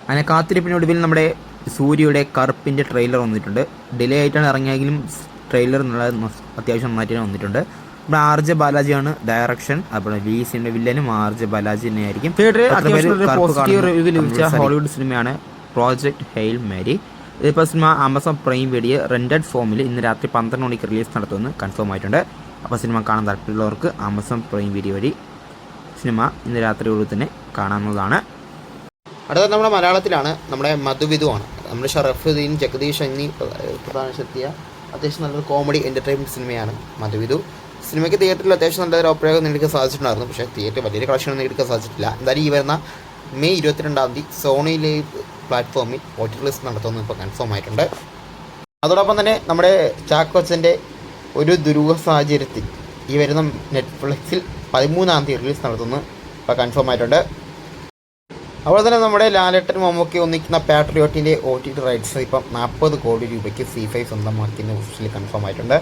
അങ്ങനെ കാത്തിരിപ്പിനൊടുവിൽ നമ്മുടെ സൂര്യയുടെ കറുപ്പിൻ്റെ ട്രെയിലർ വന്നിട്ടുണ്ട്. ഡിലേ ആയിട്ടാണ് ഇറങ്ങിയെങ്കിലും ട്രെയിലർ അത്യാവശ്യം നന്നായിട്ട് വന്നിട്ടുണ്ട്. നമ്മുടെ ആർ.ജെ. ബാലാജിയാണ് ഡയറക്ഷൻ. അപ്പോൾ VCൻ്റെ വില്ലനും ആർ.ജെ. ബാലാജി തന്നെയായിരിക്കും. പോസിറ്റീവ് റിവ്യൂ ലഭിച്ച ഹോളിവുഡ് സിനിമയാണ് പ്രോജക്റ്റ് ഹെയിൽ മേരി. ഇതിപ്പോൾ cinema Amazon prime video rented ഫോമിൽ ഇന്ന് രാത്രി 12 മണിക്ക് റിലീസ് നടത്തുമെന്ന് കൺഫേം ആയിട്ടുണ്ട്. അപ്പോൾ സിനിമ കാണാൻ താല്പര്യമുള്ളവർക്ക് ആമസോൺ പ്രൈം വീഡിയോ വഴി സിനിമ ഇന്ന് രാത്രിയോട് തന്നെ കാണാവുന്നതാണ്. അടുത്തത് നമ്മുടെ മലയാളത്തിലാണ്. നമ്മുടെ മധുവിധുവാണ്. നമ്മുടെ ഷറഫുദ്ദീൻ, ജഗദീഷ് എന്നീ പ്രധാനശക്തിയ അത്യാവശ്യം നല്ലൊരു കോമഡി എൻ്റർടൈൻമെൻറ്റ് സിനിമയാണ് മധുവിധു. സിനിമയ്ക്ക് തിയേറ്ററിൽ അത്യാവശ്യം നല്ലൊരു അഭിപ്രായം നേടിക്കാൻ സാധിച്ചിട്ടുണ്ടായിരുന്നു. പക്ഷേ തിയേറ്റർ വലിയൊരു കളക്ഷനൊന്നും നേടിക്കാൻ സാധിച്ചിട്ടില്ല. എന്തായാലും ഈ വരുന്ന മെയ് 22 സോണി ലൈവ് പ്ലാറ്റ്ഫോമിൽ OTT റിലീസ് നടത്തുമെന്ന് ഇപ്പോൾ കൺഫേം ആയിട്ടുണ്ട്. അതോടൊപ്പം തന്നെ നമ്മുടെ ചാക്കോച്ചൻ്റെ ഒരു ദുരൂഹ സാഹചര്യത്തിൽ ഈ വരുന്ന നെറ്റ്ഫ്ലിക്സിൽ 13 റിലീസ് നടത്തുമെന്ന് ഇപ്പോൾ കൺഫേം ആയിട്ടുണ്ട്. അതുപോലെ തന്നെ നമ്മുടെ ലാലേട്ടൻ മമ്മൂക്കി ഒന്നിക്കുന്ന പാട്രിയോട്ടിൻ്റെ OTT റൈറ്റ്സ് ഇപ്പം 40 കോടി രൂപയ്ക്ക് C5 സ്വന്തമാക്കിയെന്ന് ഒഫീഷ്യലി കൺഫേം ആയിട്ടുണ്ട്.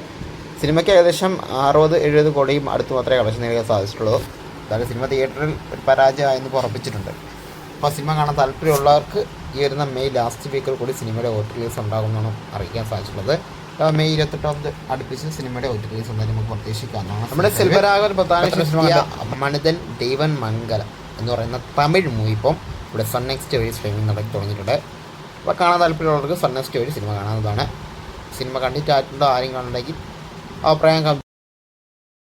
സിനിമയ്ക്ക് ഏകദേശം 60-70 കോടിയും അടുത്ത് മാത്രമേ കളക്ഷൻ നേടാൻ സാധിച്ചിട്ടുള്ളൂ. അതായത് സിനിമ തിയേറ്ററിൽ ഒരു പരാജയമായെന്ന് ഉറപ്പിച്ചിട്ടുണ്ട്. അപ്പോൾ സിനിമ കാണാൻ താല്പര്യമുള്ളവർക്ക് ഈ വരുന്ന മെയ് ലാസ്റ്റ് വീക്കിൽ കൂടി സിനിമയുടെ OTT റിലീസ് ഉണ്ടാകുമെന്നാണ് അറിയിക്കാൻ സാധിച്ചിട്ടുള്ളത്. മെയ് 28 അടുപ്പിച്ച് സിനിമയുടെ OTT റിലീസ് എന്തായാലും നമുക്ക് പ്രതീക്ഷിക്കാവുന്നതാണ്. നമ്മുടെ സെൽവരാഘവൻ പ്രധാന മണിതൻ ദൈവൻ മംഗലം എന്ന് പറയുന്ന തമിഴ് മൂവി ഇപ്പം ഇവിടെ സൺ നെക്സ്റ്റ് വഴി സ്ട്രീമിംഗ് നടത്തി തുടങ്ങിയിട്ടുണ്ട്. അപ്പോൾ കാണാൻ താല്പര്യമുള്ളവർക്ക് സൺ നെക്സ്റ്റ് വഴി സിനിമ കാണാവുന്നതാണ്. സിനിമ കണ്ടിട്ടായിട്ടുണ്ടോ ആരും കാണുന്നുണ്ടെങ്കിൽ അഭിപ്രായം